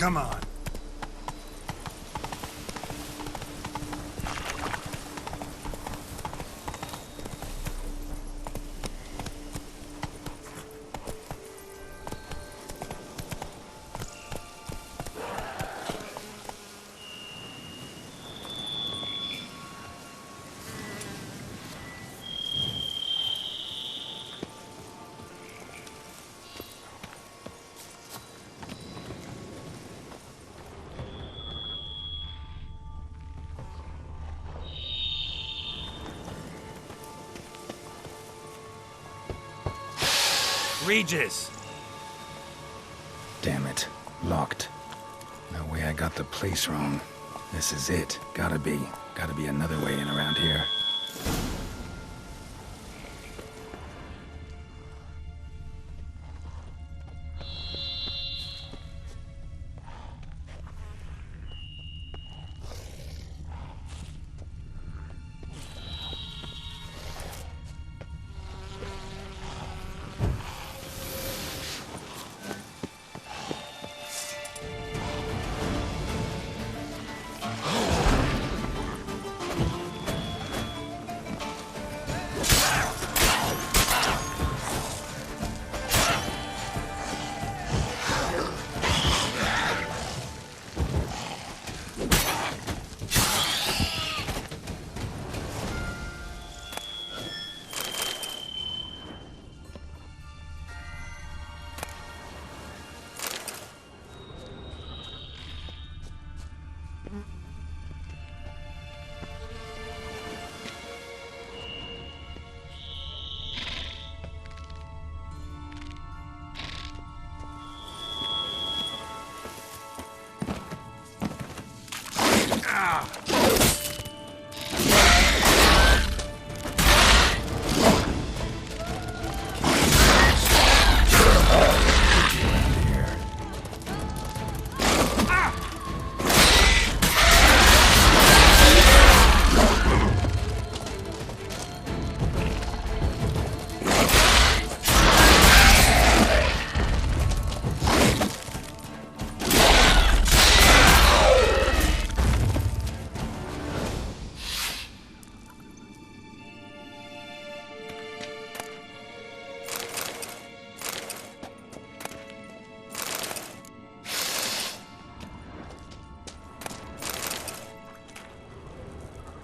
Come on. Regis! Damn it. Locked. No way I got the place wrong. This is it. Gotta be. Gotta be another way in around here.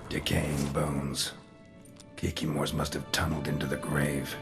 Decaying bones. KIKIMOREs must have tunneled into the grave.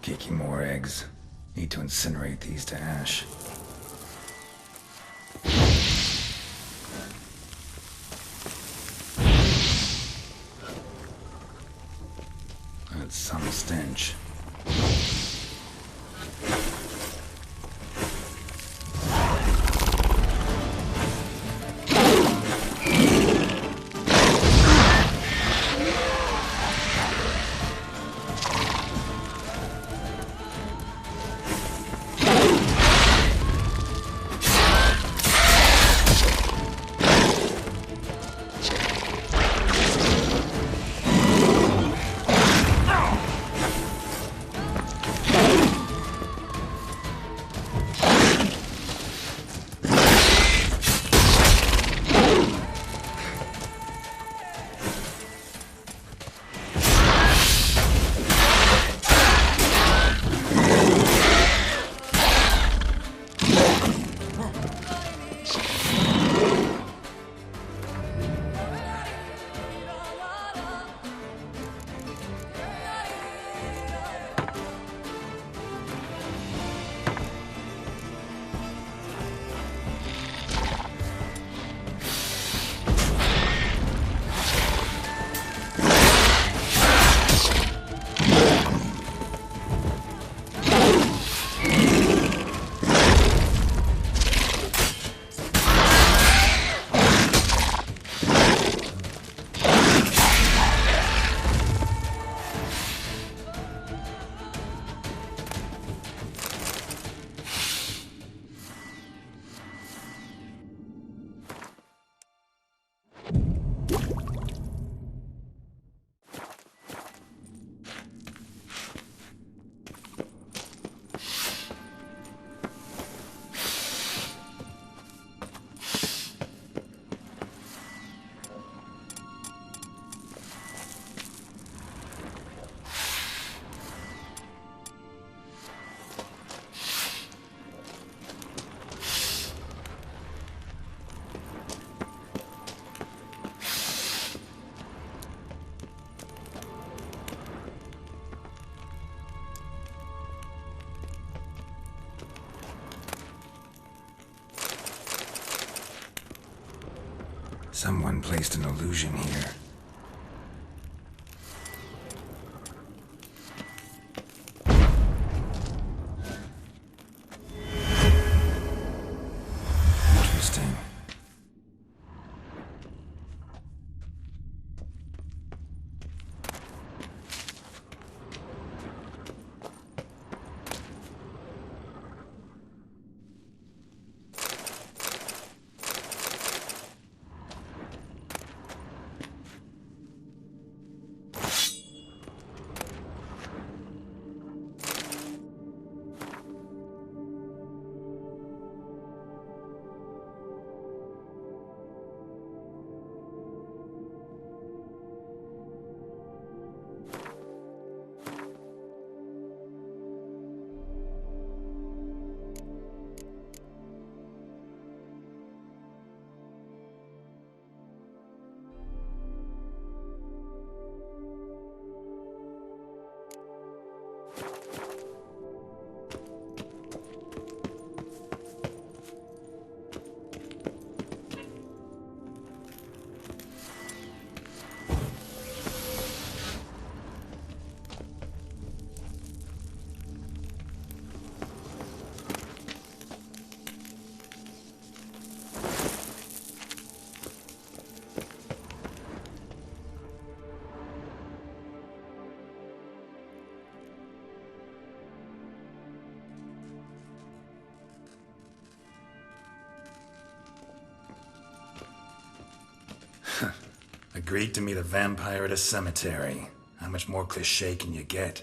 KIKIMORE eggs. Need to incinerate these to ash. That's some stench. Someone placed an illusion here. Interesting. Agreed to meet a vampire at a cemetery. How much more cliché can you get?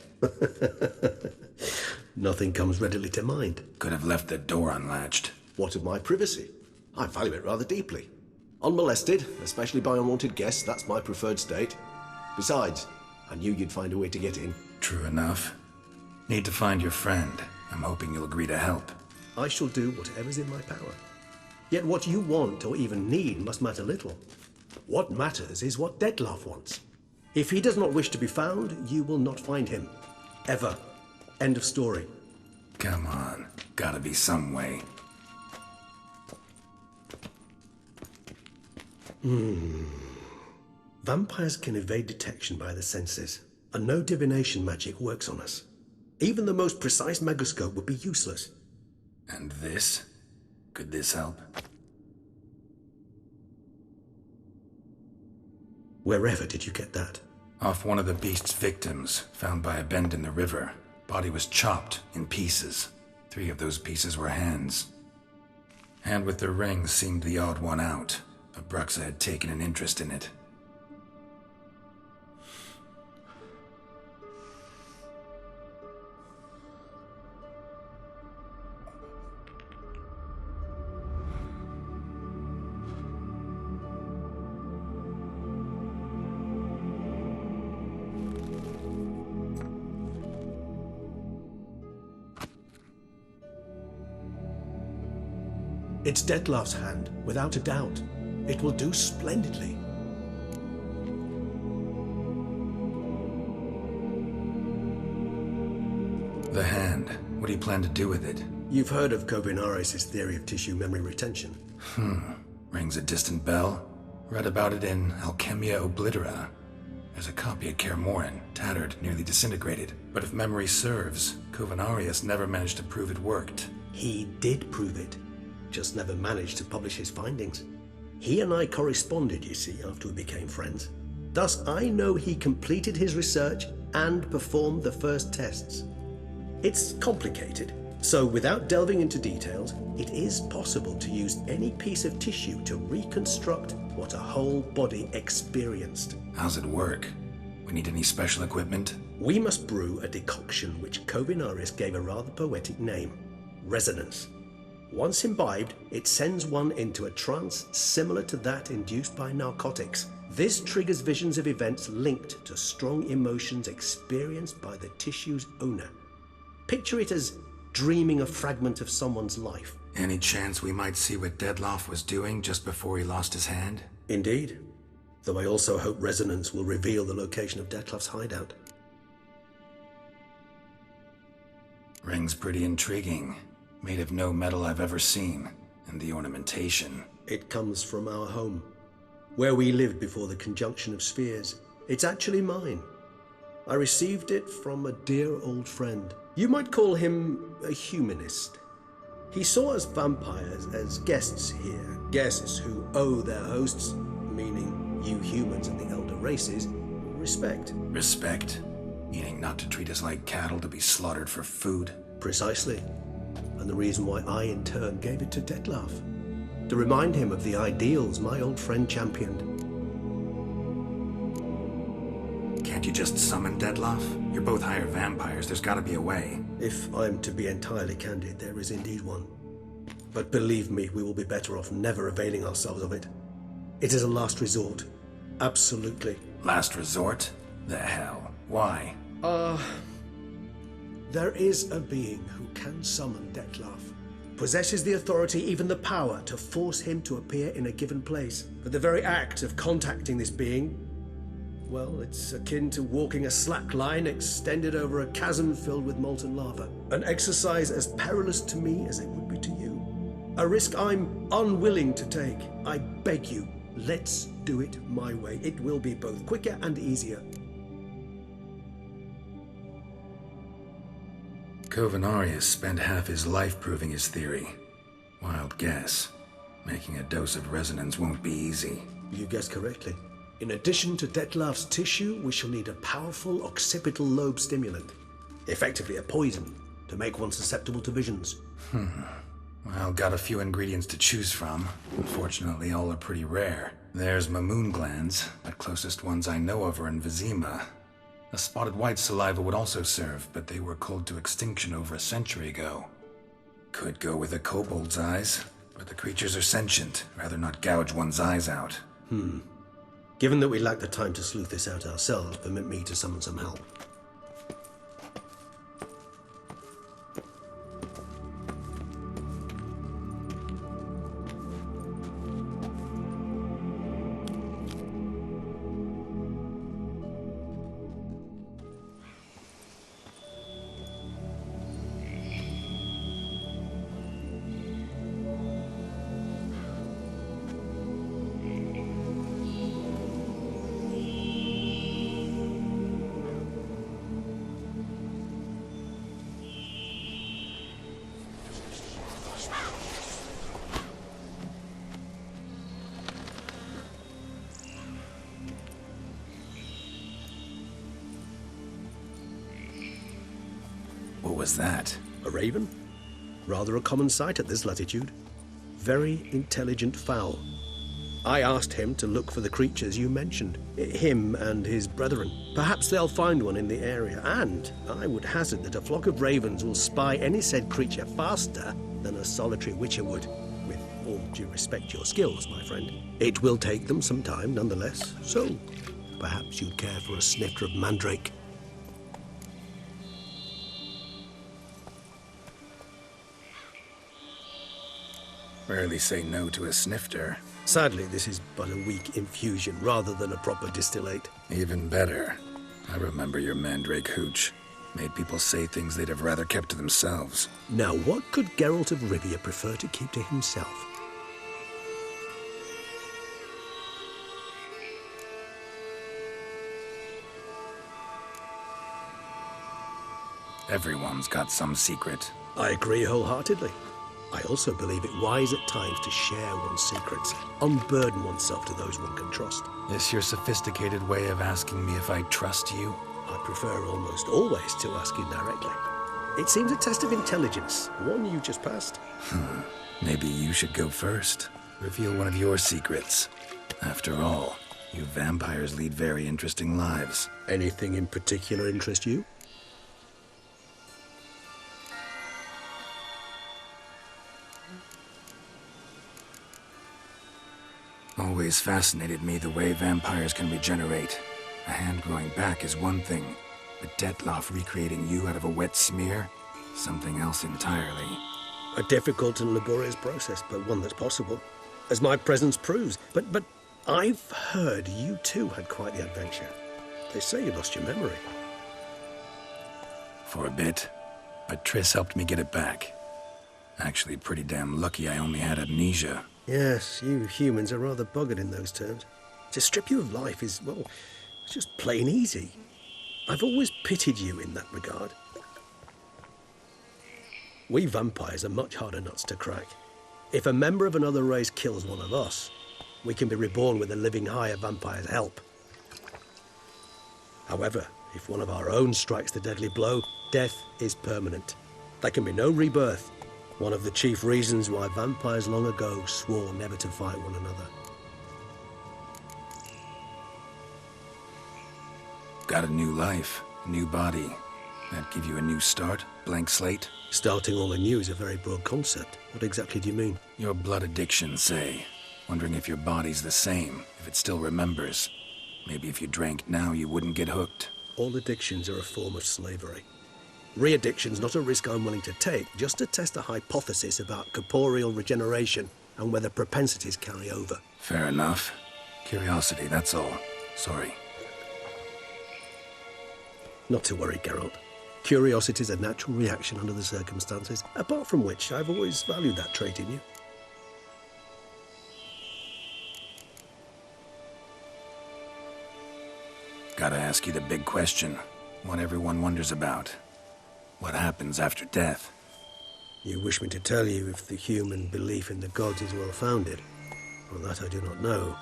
Nothing comes readily to mind. Could have left the door unlatched. What of my privacy? I value it rather deeply. Unmolested, especially by unwanted guests, that's my preferred state. Besides, I knew you'd find a way to get in. True enough. Need to find your friend. I'm hoping you'll agree to help. I shall do whatever's in my power. Yet what you want or even need must matter little. What matters is what Dettlaff wants. If he does not wish to be found, you will not find him. Ever. End of story. Come on. Gotta be some way. Vampires can evade detection by the senses, and no divination magic works on us. Even the most precise megoscope would be useless. And this? Could this help? Wherever did you get that? Off one of the beast's victims, found by a bend in the river. Body was chopped in pieces. 3 of those pieces were hands. Hand with the ring seemed the odd one out. Abruxa had taken an interest in it. It's Dettlaff's hand, without a doubt. It will do splendidly. The hand. What do you plan to do with it? You've heard of Kovinaris' theory of tissue memory retention. Rings a distant bell. Read about it in Alchemia Oblitera. There's a copy of KIKIMORE, tattered, nearly disintegrated. But if memory serves, Kovinaris never managed to prove it worked. He did prove it. Just never managed to publish his findings. He and I corresponded, you see, after we became friends. Thus, I know he completed his research and performed the first tests. It's complicated, so without delving into details, it is possible to use any piece of tissue to reconstruct what a whole body experienced. How's it work? We need any special equipment? We must brew a decoction which Kovinaris gave a rather poetic name, resonance. Once imbibed, it sends one into a trance similar to that induced by narcotics. This triggers visions of events linked to strong emotions experienced by the tissue's owner. Picture it as dreaming a fragment of someone's life. Any chance we might see what Dettlaff was doing just before he lost his hand? Indeed. Though I also hope resonance will reveal the location of Dettlaff's hideout. Ring's pretty intriguing. Made of no metal I've ever seen. And the ornamentation. It comes from our home. where we lived before the conjunction of spheres. It's actually mine. I received it from a dear old friend. You might call him a humanist. He saw us vampires as guests here, guests who owe their hosts, meaning you humans and the elder races, respect. Respect? Meaning not to treat us like cattle to be slaughtered for food? Precisely. And the reason why I, in turn, gave it to Detlef. To remind him of the ideals my old friend championed. Can't you just summon Detlef? You're both hired vampires. There's gotta be a way. If I'm to be entirely candid, there is indeed one. But believe me, we will be better off never availing ourselves of it. It is a last resort. Absolutely. Last resort? The hell? Why? There is a being who can summon Detlef. Possesses the authority, even the power, to force him to appear in a given place. But the very act of contacting this being, well, it's akin to walking a slack line extended over a chasm filled with molten lava. An exercise as perilous to me as it would be to you. A risk I'm unwilling to take. I beg you, let's do it my way. It will be both quicker and easier. Covenarius spent half his life proving his theory. Wild guess. Making a dose of resonance won't be easy. You guessed correctly. In addition to Detlef's tissue, we shall need a powerful occipital lobe stimulant. Effectively a poison, to make one susceptible to visions. Well, got a few ingredients to choose from. Unfortunately, all are pretty rare. There's Mamoon glands, but closest ones I know of are in Vizima. A spotted white saliva would also serve, but they were culled to extinction over a century ago. Could go with a kobold's eyes, but the creatures are sentient. Rather not gouge one's eyes out. Given that we lack the time to sleuth this out ourselves, permit me to summon some help. What was that? A raven? Rather a common sight at this latitude. Very intelligent fowl. I asked him to look for the creatures you mentioned. Him and his brethren. Perhaps they'll find one in the area, and I would hazard that a flock of ravens will spy any said creature faster than a solitary witcher would. With all due respect to your skills, my friend. It will take them some time, nonetheless. So, perhaps you'd care for a snifter of mandrake. Rarely say no to a snifter. Sadly, this is but a weak infusion rather than a proper distillate. Even better. I remember your mandrake hooch. Made people say things they'd have rather kept to themselves. Now, what could Geralt of Rivia prefer to keep to himself? Everyone's got some secret. I agree wholeheartedly. I also believe it wise at times to share one's secrets, unburden oneself to those one can trust. This your sophisticated way of asking me if I trust you? I prefer almost always to ask you directly. It seems a test of intelligence, one you just passed. Maybe you should go first. Reveal one of your secrets. After all, you vampires lead very interesting lives. Anything in particular interest you? Always fascinated me the way vampires can regenerate. A hand growing back is one thing, but Detlef recreating you out of a wet smear? Something else entirely. A difficult and laborious process, but one that's possible, as my presence proves. But I've heard you too had quite the adventure. They say you lost your memory. For a bit, but Triss helped me get it back. Actually, pretty damn lucky I only had amnesia. Yes, you humans are rather buggered in those terms. To strip you of life is, well, it's just plain easy. I've always pitied you in that regard. We vampires are much harder nuts to crack. If a member of another race kills one of us, we can be reborn with a living higher vampire's help. However, if one of our own strikes the deadly blow, death is permanent. There can be no rebirth. One of the chief reasons why vampires long ago swore never to fight one another. Got a new life, a new body. That give you a new start? Blank slate? Starting all anew is a very broad concept. What exactly do you mean? Your blood addiction, say. Wondering if your body's the same, if it still remembers. Maybe if you drank now, you wouldn't get hooked. All addictions are a form of slavery. Re-addiction's not a risk I'm willing to take, just to test a hypothesis about corporeal regeneration and whether propensities carry over. Fair enough. Curiosity, that's all. Sorry. Not to worry, Geralt. Curiosity is a natural reaction under the circumstances, apart from which I've always valued that trait in you. Gotta ask you the big question. What everyone wonders about. What happens after death? You wish me to tell you if the human belief in the gods is well founded? Well, that I do not know.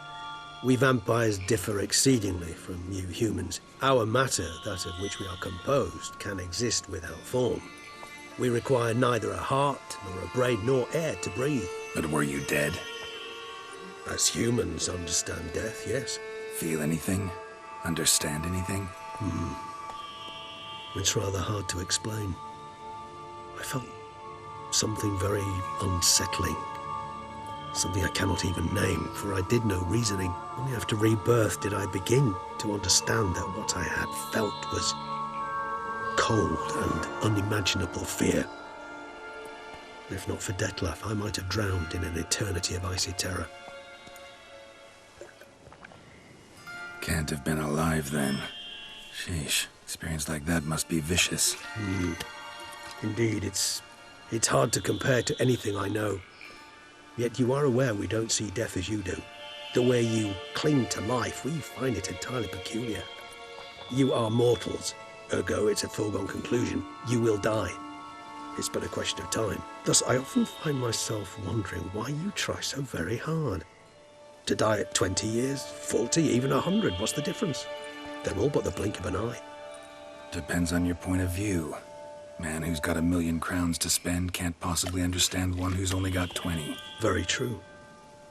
We vampires differ exceedingly from you humans. Our matter, that of which we are composed, can exist without form. We require neither a heart, nor a brain, nor air to breathe. But were you dead? As humans understand death, yes. Feel anything? Understand anything? It's rather hard to explain. I felt something very unsettling. Something I cannot even name, for I did no reasoning. Only after rebirth did I begin to understand that what I had felt was cold and unimaginable fear. If not for Dettlaff, I might have drowned in an eternity of icy terror. Can't have been alive then. Sheesh, experience like that must be vicious. Indeed, it's hard to compare to anything I know. Yet you are aware we don't see death as you do. The way you cling to life, we find it entirely peculiar. You are mortals, ergo it's a foregone conclusion. You will die. It's but a question of time. Thus, I often find myself wondering why you try so very hard. To die at 20 years, 40, even 100, what's the difference? They're all but the blink of an eye. Depends on your point of view. Man who's got 1,000,000 crowns to spend can't possibly understand one who's only got 20. Very true.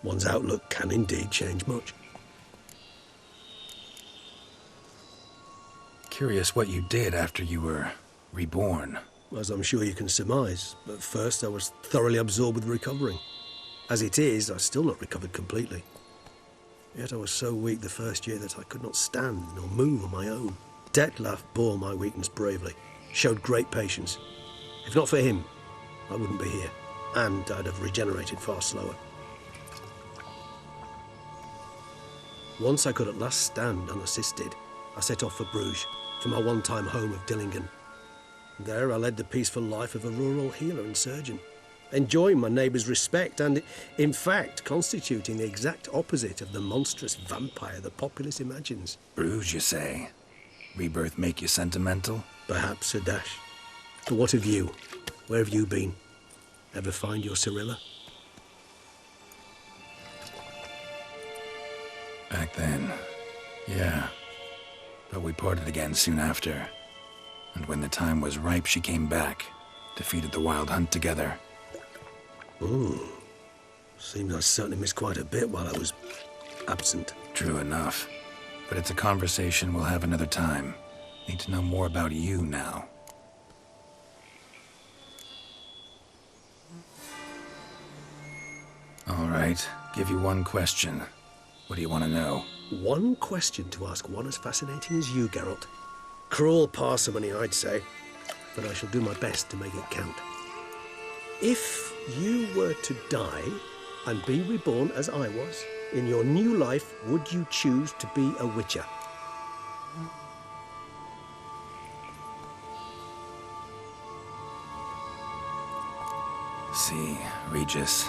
One's outlook can indeed change much. Curious what you did after you were reborn. As I'm sure you can surmise, at first I was thoroughly absorbed with recovering. As it is, I've still not recovered completely. Yet I was so weak the first year that I could not stand nor move on my own. Dettlaff bore my weakness bravely, showed great patience. If not for him, I wouldn't be here, and I'd have regenerated far slower. Once I could at last stand unassisted, I set off for Bruges, for my one-time home of Dillingen. There I led the peaceful life of a rural healer and surgeon, enjoying my neighbours' respect and, in fact, constituting the exact opposite of the monstrous vampire the populace imagines. Bruges, you say? Rebirth make you sentimental? Perhaps a dash. But what of you? Where have you been? Ever find your Cyrilla? Back then, yeah. But we parted again soon after. And when the time was ripe, she came back. Defeated the Wild Hunt together. Seems I certainly missed quite a bit while I was absent. True enough. But it's a conversation we'll have another time. Need to know more about you now. All right, give you one question. What do you want to know? One question to ask one as fascinating as you, Geralt. Cruel parsimony, I'd say, but I shall do my best to make it count. If you were to die and be reborn as I was, in your new life, would you choose to be a witcher? See, Regis.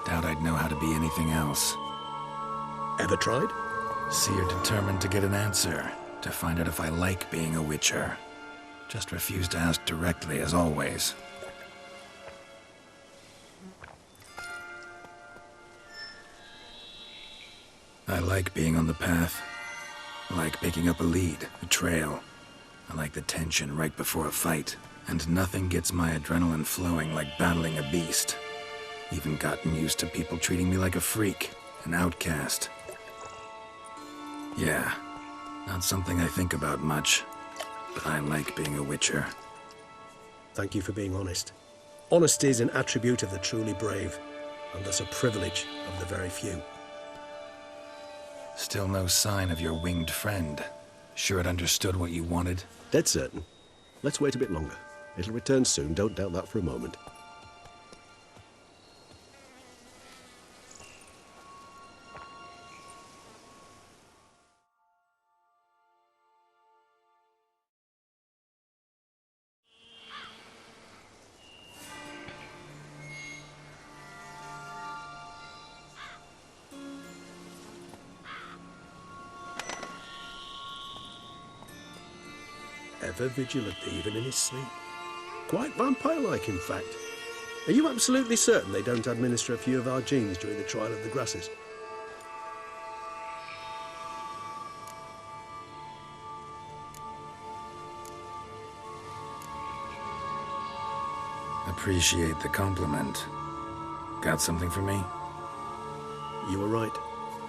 Doubt I'd know how to be anything else. Ever tried? Seer determined to get an answer, to find out if I like being a witcher. Just refused to ask directly, as always. I like being on the path. I like picking up a lead, a trail. I like the tension right before a fight. And nothing gets my adrenaline flowing like battling a beast. Even gotten used to people treating me like a freak, an outcast. Yeah, not something I think about much, but I like being a witcher. Thank you for being honest. Honesty is an attribute of the truly brave, and thus a privilege of the very few. Still no sign of your winged friend. Sure it understood what you wanted? Dead certain. Let's wait a bit longer. It'll return soon, don't doubt that for a moment. Ever vigilant, even in his sleep. Quite vampire-like, in fact. Are you absolutely certain they don't administer a few of our genes during the trial of the grasses? Appreciate the compliment. Got something for me? You were right.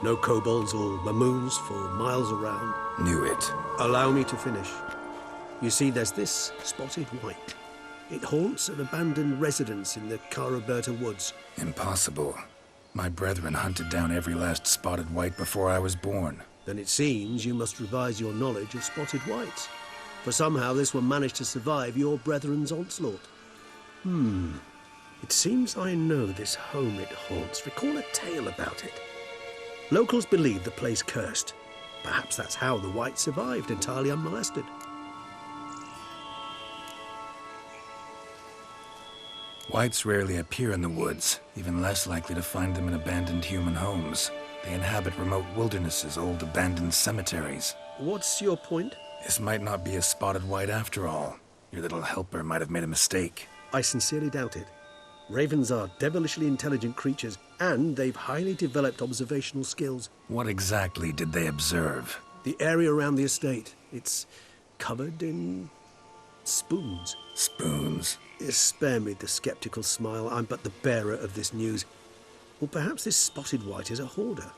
No kobolds or mamoons for miles around. Knew it. Allow me to finish. You see, there's this spotted wight. It haunts an abandoned residence in the Caraberta woods. Impossible. My brethren hunted down every last spotted wight before I was born. Then it seems you must revise your knowledge of spotted wights. For somehow this one managed to survive your brethren's onslaught. It seems I know this home it haunts. Recall a tale about it. Locals believe the place cursed. Perhaps that's how the wight survived entirely unmolested. Wights rarely appear in the woods, even less likely to find them in abandoned human homes. They inhabit remote wildernesses, old abandoned cemeteries. What's your point? This might not be a spotted wight after all. Your little helper might have made a mistake. I sincerely doubt it. Ravens are devilishly intelligent creatures, and they've highly developed observational skills. What exactly did they observe? The area around the estate, it's covered in spoons. Spoons? Spare me the skeptical smile. I'm but the bearer of this news. Or perhaps this spotted wight is a hoarder.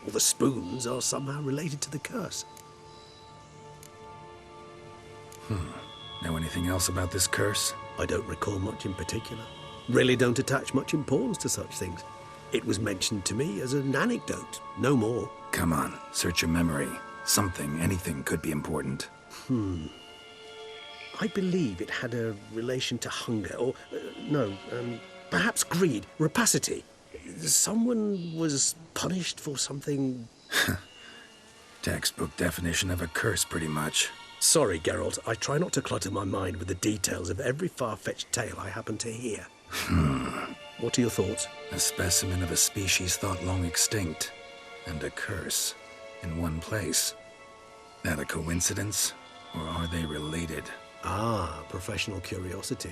Or the spoons are somehow related to the curse. Know anything else about this curse? I don't recall much in particular. Really don't attach much importance to such things. It was mentioned to me as an anecdote, no more. Come on, search your memory. Something, anything could be important. I believe it had a relation to hunger, or, perhaps greed, rapacity. Someone was punished for something... Textbook definition of a curse, pretty much. Sorry, Geralt, I try not to clutter my mind with the details of every far-fetched tale I happen to hear. What are your thoughts? A specimen of a species thought long extinct, and a curse, in one place. That a coincidence, or are they related? Ah, professional curiosity.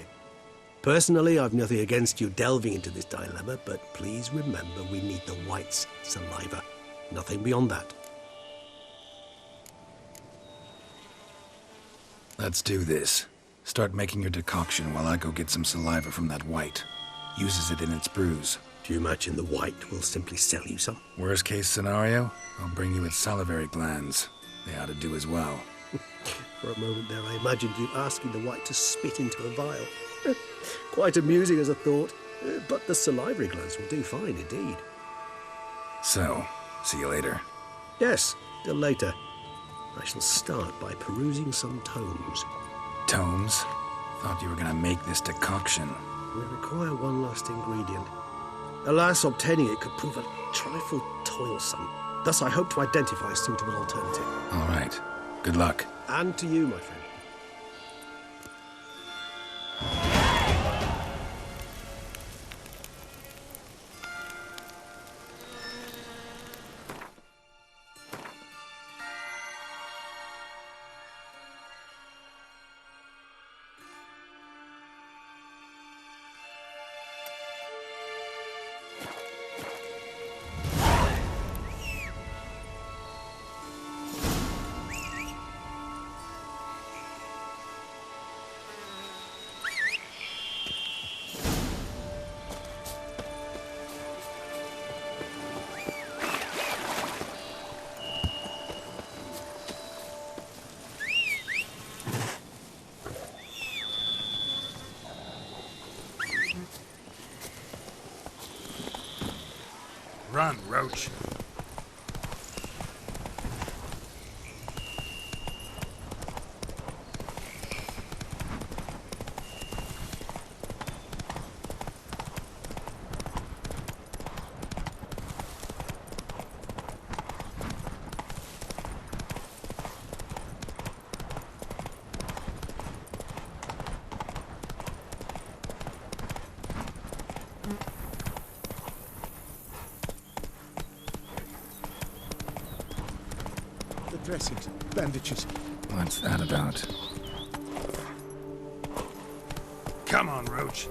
Personally, I've nothing against you delving into this dilemma, but please remember we need the Wights' saliva. Nothing beyond that. Let's do this. Start making your decoction while I go get some saliva from that wight. Uses it in its brews. Do you imagine the wight will simply sell you some? Worst case scenario, I'll bring you its salivary glands. They ought to do as well. For a moment there, I imagined you asking the wight to spit into a vial. Quite amusing as a thought, but the salivary glands will do fine indeed. So, see you later. Yes, till later. I shall start by perusing some tomes. Tomes? Thought you were gonna make this decoction. We require one last ingredient. Alas, obtaining it could prove a trifle toilsome. Thus, I hope to identify a suitable alternative. All right. Good luck. And to you, my friend. Run, Roach. Dressings, bandages. What's that about? Come on, Roach.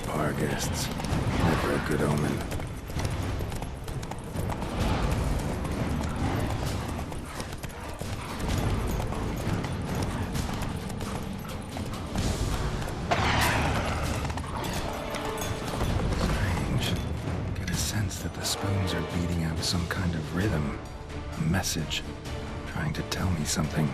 Bar guests. Never a good omen. Some kind of rhythm, a message, trying to tell me something.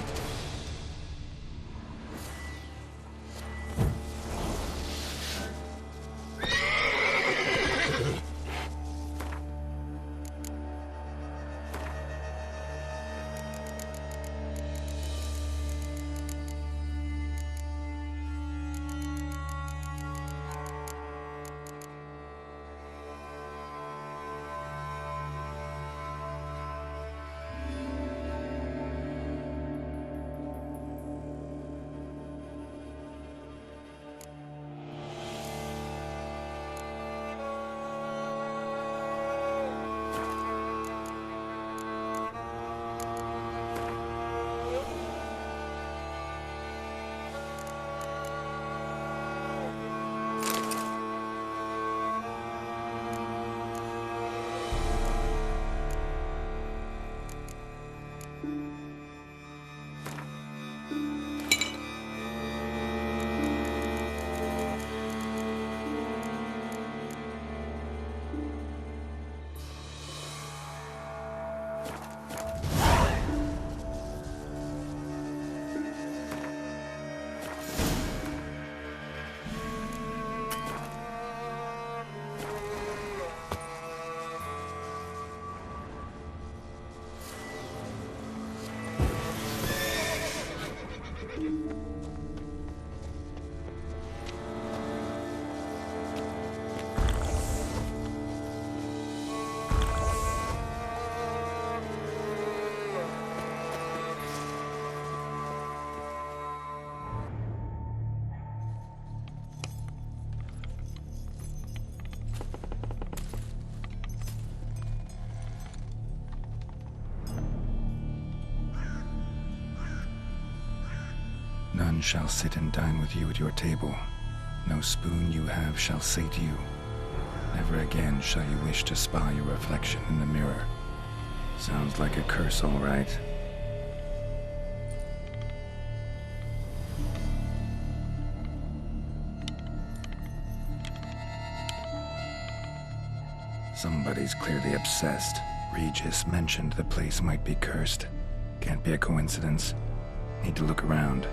None shall sit and dine with you at your table. No spoon you have shall say to you, never again shall you wish to spy your reflection in the mirror. Sounds like a curse, all right. Somebody's clearly obsessed. Regis mentioned the place might be cursed. Can't be a coincidence. Need to look around.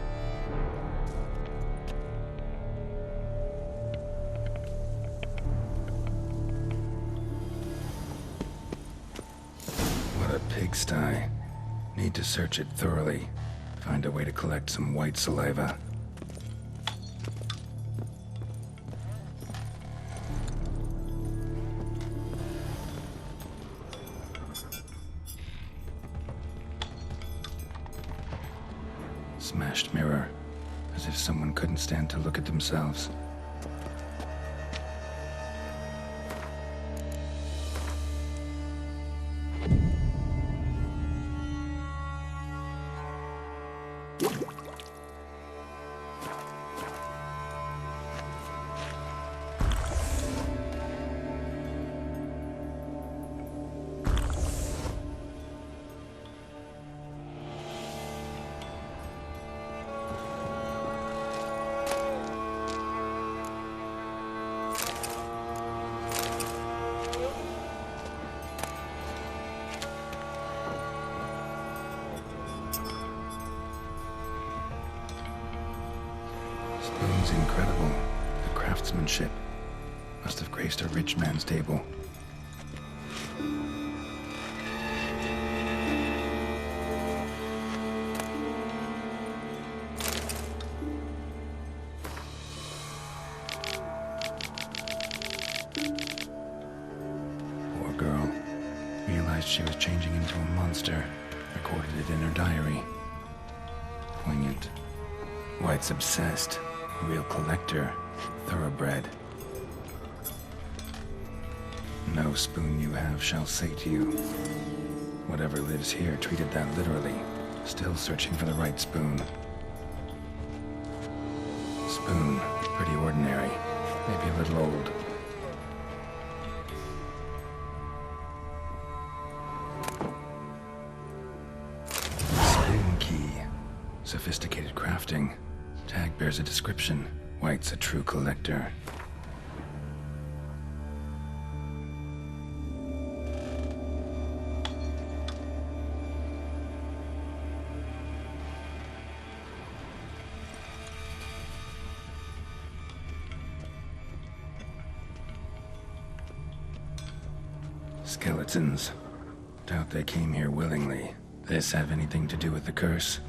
What a pigsty. Need to search it thoroughly. Find a way to collect some white saliva. Smashed mirror, as if someone couldn't stand to look at themselves. incredible. The craftsmanship must have graced a rich man's table. Poor girl. Realized she was changing into a monster. Recorded it in her diary. Poignant. Wight's obsessed. A real collector. Thoroughbred. No spoon you have shall sate you. Whatever lives here treated that literally. Still searching for the right spoon. Spoon. Pretty ordinary. Maybe a little old. Spoon key. Sophisticated crafting. Tag bears a description. Wight's a true collector. Skeletons. Doubt they came here willingly. This have anything to do with the curse?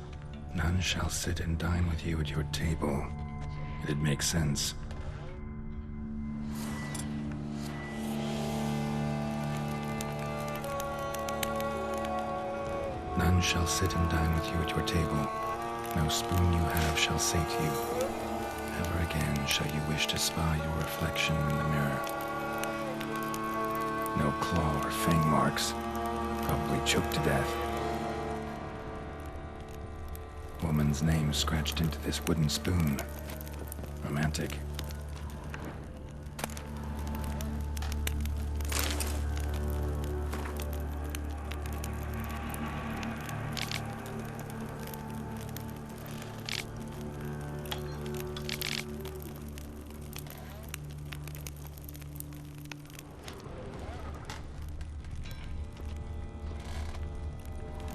None shall sit and dine with you at your table. It'd make sense. None shall sit and dine with you at your table. No spoon you have shall sate you. Never again shall you wish to spy your reflection in the mirror. No claw or fang marks. Probably choked to death. Woman's name scratched into this wooden spoon. Romantic.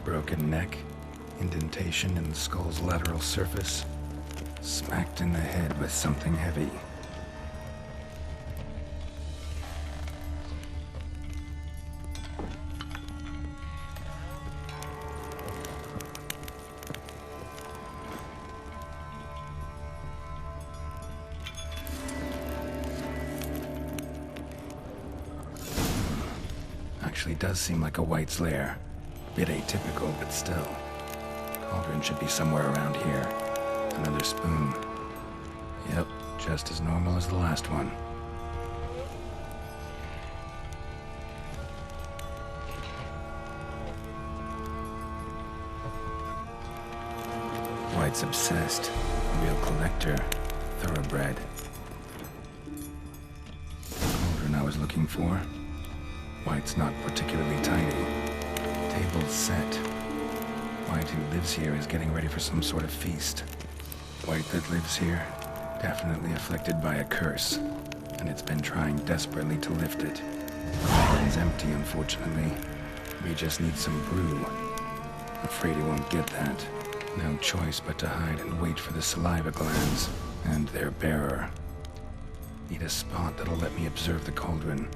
Broken neck, indentation in the skull's lateral surface, smacked in the head with something heavy. Actually does seem like a Wight's lair. Bit atypical, but still. Cauldron should be somewhere around here. Another spoon. Yep, just as normal as the last one. Wight's obsessed. A real collector. Thoroughbred. Cauldron I was looking for. Wight's not particularly tidy. Table set. Wight who lives here is getting ready for some sort of feast. Wight that lives here, definitely afflicted by a curse, and it's been trying desperately to lift it. It's empty, unfortunately. We just need some brew. Afraid he won't get that. No choice but to hide and wait for the saliva glands and their bearer. Need a spot that'll let me observe the cauldron.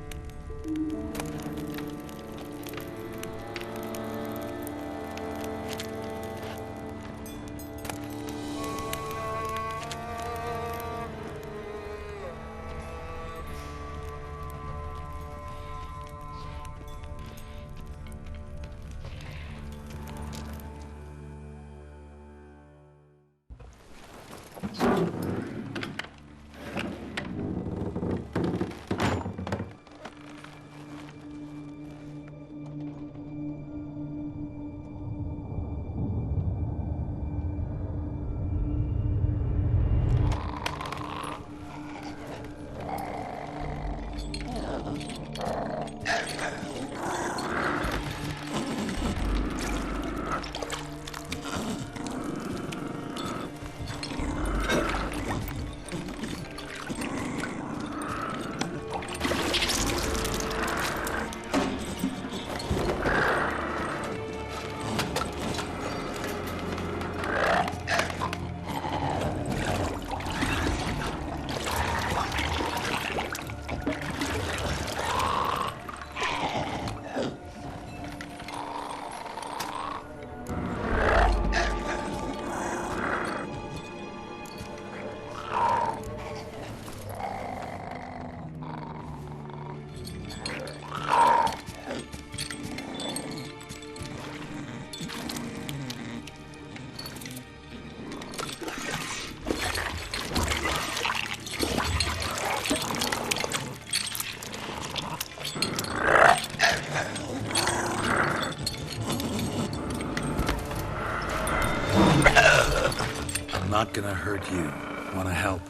I'm not gonna hurt you. Wanna help?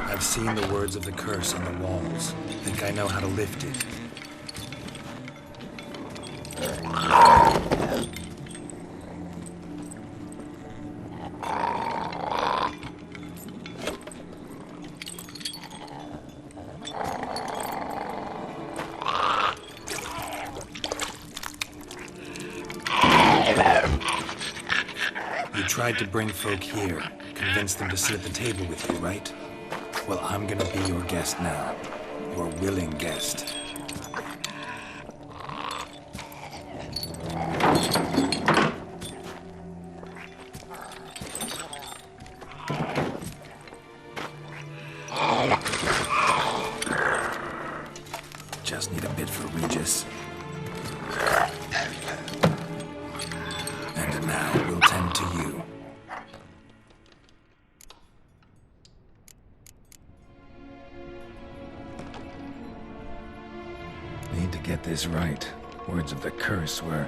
I've seen the words of the curse on the walls. Think I know how to lift it. You tried to bring folk here, convince them to sit at the table with you, right? Well, I'm gonna be your guest now. Your willing guest. Just need a bit for Regis. And now we'll tend to you. Need to get this right. Words of the curse were,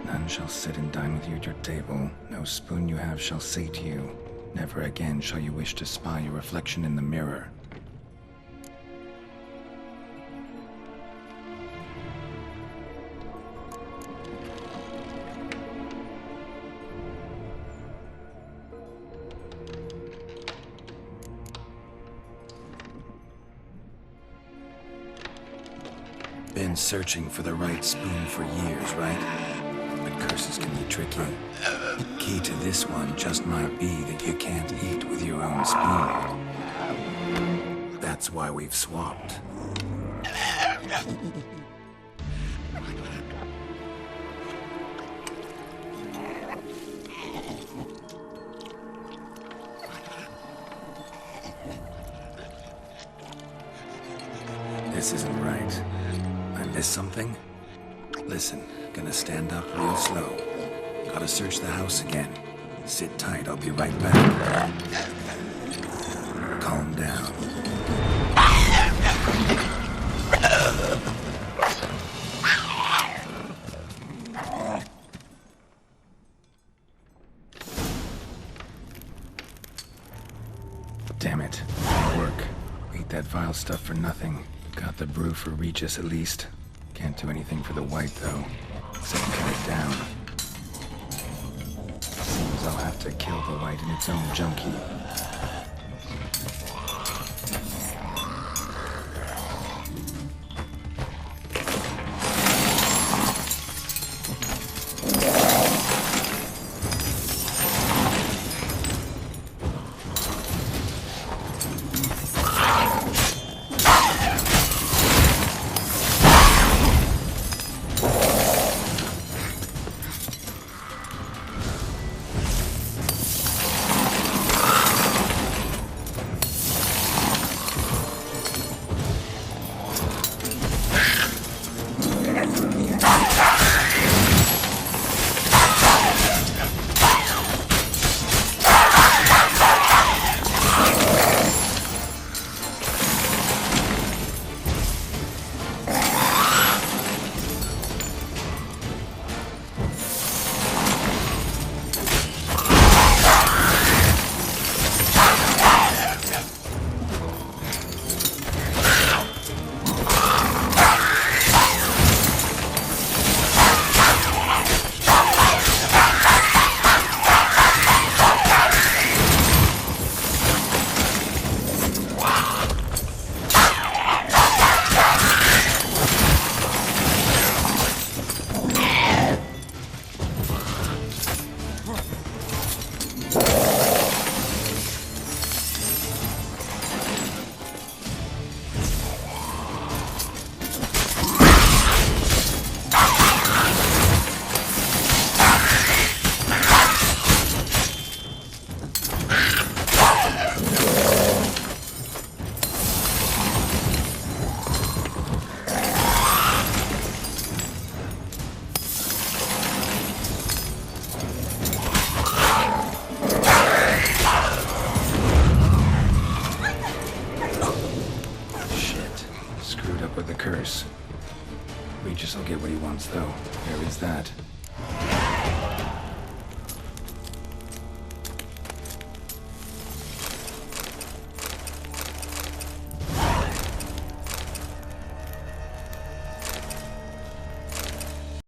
none shall sit and dine with you at your table. No spoon you have shall sate you. Never again shall you wish to spy your reflection in the mirror. Been searching for the right spoon for years, right? But curses can be tricky. Key to this one just might be that you can't eat with your own spoon. That's why we've swapped. This isn't right. I missed something? Listen, gonna stand up real slow. Gotta search the house again. Sit tight, I'll be right back. Calm down. Damn it. Work. Ate that vile stuff for nothing. Got the brew for Regis at least. Can't do anything for the Wight though, except cut it down. Seems I'll have to kill the Wight in its own junkie. Regis will get what he wants, though. There is that.